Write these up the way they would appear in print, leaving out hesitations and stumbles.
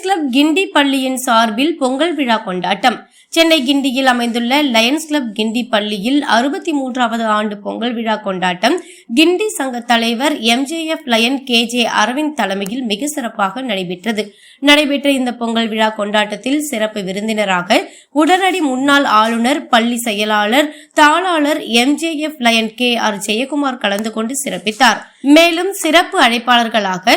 Lions club கிண்டி பள்ளியின் சார்பில் பொங்கல் விழா கொண்டாட்டம். சென்னை கிண்டியில் அமைந்துள்ள லயன்ஸ் கிளப் கிண்டி பள்ளியில் 63வது ஆண்டு பொங்கல் விழா கொண்டாட்டம் கிண்டி சங்க தலைவர் MJF லயன் KJ அரவிந்த் தலைமையில் மிக சிறப்பாக நடைபெற்ற இந்த பொங்கல் விழா கொண்டாட்டத்தில் சிறப்பு விருந்தினராக உடனடி முன்னாள் ஆளுநர், பள்ளி செயலாளர், தாளாளர் MJF லயன் KR ஜெயக்குமார் கலந்து கொண்டு சிறப்பித்தார். மேலும் சிறப்பு அழைப்பாளர்களாக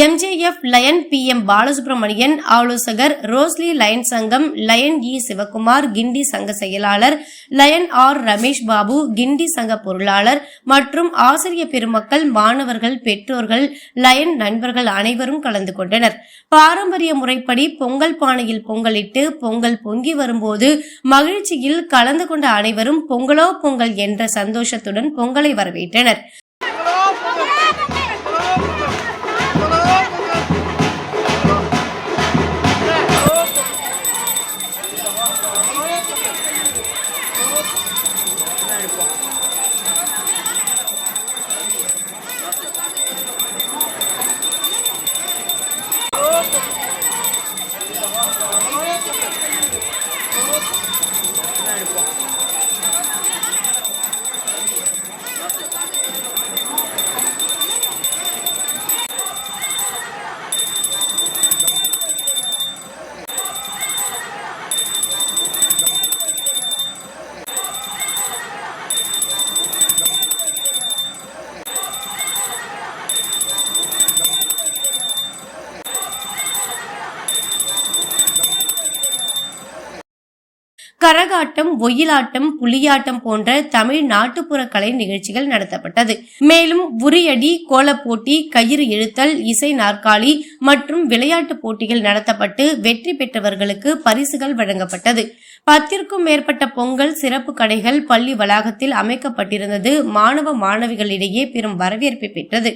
MJF லயன் PM பாலசுப்ரமணியன், ஆலோசகர் ரோஸ்லி லயன் சங்கம், லயன் E சிவகுமார், கிண்டி சங்க செயலாளர் லயன் R ரமேஷ் பாபு, கிண்டி சங்க பொருளாளர் மற்றும் ஆசிரியர் பெருமக்கள், மாணவர்கள், பெற்றோர்கள், லயன் நண்பர்கள் அனைவரும் கலந்து கொண்டனர். பாரம்பரிய முறைப்படி பொங்கல் பானையில் பொங்கலிட்டு பொங்கல் பொங்கி வரும்போது மகிழ்ச்சியில் கலந்து கொண்ட அனைவரும் பொங்கலோ பொங்கல் என்ற சந்தோஷத்துடன் பொங்கலை வரவேற்றனர். கரகாட்டம், ஒயிலாட்டம், புலியாட்டம் போன்ற தமிழ் நாட்டுப்புற கலை நிகழ்ச்சிகள் நடத்தப்பட்டது. மேலும் உரியடி, கோலப்போட்டி, கயிறு இழுத்தல், இசை நாற்காலி மற்றும் விளையாட்டு போட்டிகள் நடத்தப்பட்டு வெற்றி பெற்றவர்களுக்கு பரிசுகள் வழங்கப்பட்டது. 10க்கும் மேற்பட்ட பொங்கல் சிறப்பு கடைகள் பள்ளி வளாகத்தில் அமைக்கப்பட்டிருந்தது மாணவ மாணவிகளிடையே பெரும் வரவேற்பை பெற்றது.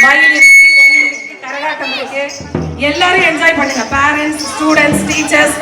வயல் இருக்கு, கோயில் இருக்கு, கரகாட்டம் இருக்கு. எல்லாரும் என்ஜாய் பண்ணுங்க. Parents, students, teachers.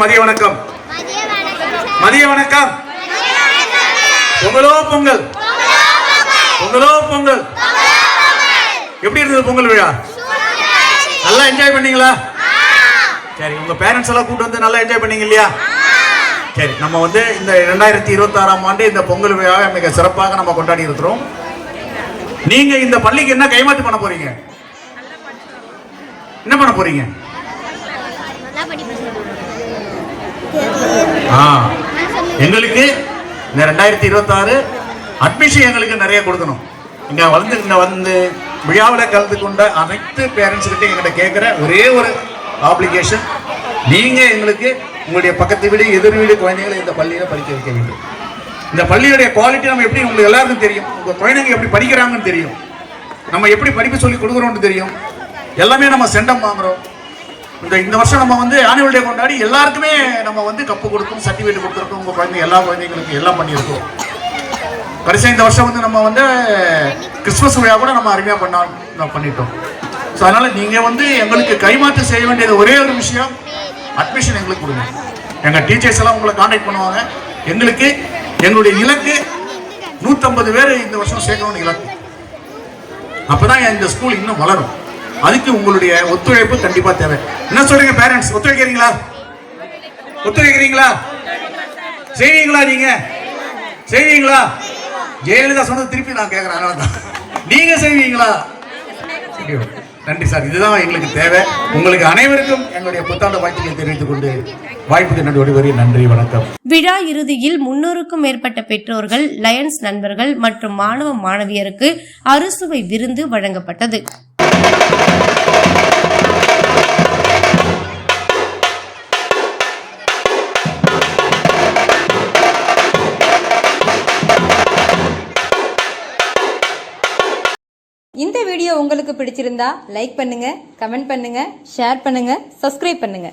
அனைவருக்கும் மதிய வணக்கம். மதிய வணக்கம். பொங்கலோ பொங்கல், பொங்கலோ பொங்கல். எப்படி இருந்தது பொங்கல் விழா? நல்லா என்ஜாய் பண்ணீங்களா? சரி, உங்க பேரண்ட்ஸ் எல்லாம் கூட்டு வந்து நல்லா என்ஜாய் பண்ணீங்க இல்லையா? சரி, நம்ம வந்து இந்த 2026ஆம் ஆண்டு இந்த பொங்கல் விழாவை மிக சிறப்பாக நம்ம கொண்டாடி இருக்கிறோம். நீங்க இந்த பள்ளிக்கு என்ன கைமாற்று பண்ண போறீங்க? என்ன பண்ண போறீங்க? எங்களுக்கு இந்த 2026 அட்மிஷன் எங்களுக்கு நிறைய கொடுக்கணும். இங்க வந்து விழாவில் கலந்து கொண்ட அனைத்து பேரண்ட்ஸ் கிட்ட எங்கிட்ட கேட்கிற ஒரே ஒரு ஆப்ளிகேஷன், நீங்க எங்களுக்கு உங்களுடைய பக்கத்து வீடு எதிர் வீடு குழந்தைகளை இந்த பள்ளியில படிக்க வைக்க வேண்டும். இந்த பள்ளியுடைய குவாலிட்டி நம்ம எப்படி உங்களுக்கு எல்லாருக்கும் தெரியும். உங்க குழந்தைங்க எப்படி படிக்கிறாங்கன்னு தெரியும், நம்ம எப்படி படிப்பு சொல்லி கொடுக்குறோம்னு தெரியும். எல்லாமே நம்ம செண்டம் வாங்குறோம். இந்த வருஷம் நம்ம வந்து ஆனுவல் டே கொண்டாடி எல்லாருக்குமே நம்ம வந்து கப்பு கொடுக்கும், சர்டிஃபிகேட் கொடுத்துருக்கோம். உங்க குழந்தைங்க எல்லா குழந்தைங்களுக்கு எல்லாம் பண்ணியிருக்கோம். கடைசியாக இந்த வருஷம் வந்து நம்ம வந்து கிறிஸ்துமஸ் விழா கூட நம்ம அருமையாக பண்ணிட்டோம். ஸோ அதனால நீங்க வந்து எங்களுக்கு கைமாற்று செய்ய வேண்டியது ஒரே ஒரு விஷயம், அட்மிஷன் எங்களுக்கு கொடுங்க. எங்க டீச்சர்ஸ் எல்லாம் உங்களை கான்டாக்ட் பண்ணுவாங்க. எங்களுக்கு எங்களுடைய இலக்கு 150 பேர் இந்த வருஷம் சேர்க்கணும்னு இலக்கு. அப்பதான் இந்த ஸ்கூல் இன்னும் வளரும். அதுக்கு உங்களுடைய ஒத்துழைப்பு கண்டிப்பா தேவை. என்ன சொல்றீங்க பேரண்ட்ஸ்? ஒத்துழைக்கிறீங்களா? ஒத்துழைக்கிறீங்களா? செய்வீங்களா? நீங்க செய்வீங்களா? ஜெயலலிதா சொன்னது திருப்பி நான் கேட்கிறேன், அதனாலதான் நீங்க செய்வீங்களா? நன்றி சார், இதுதான் எங்களுக்கு தேவை. உங்களுக்கு அனைவருக்கும் எங்களுடைய புத்தாண்டு வாழ்த்துக்களை தெரிவித்துக் கொண்டு வாய்ப்புக்கு நன்றி. நன்றி, வணக்கம். விழா இறுதியில் 300க்கும் மேற்பட்ட பெற்றோர்கள், லயன்ஸ் நண்பர்கள் மற்றும் மாணவ மாணவியருக்கு அறுசுவை விருந்து வழங்கப்பட்டது. இந்த வீடியோ உங்களுக்கு பிடிச்சிருந்தா லைக் பண்ணுங்க, கமெண்ட் பண்ணுங்க, ஷேர் பண்ணுங்க, சப்ஸ்கிரைப் பண்ணுங்க.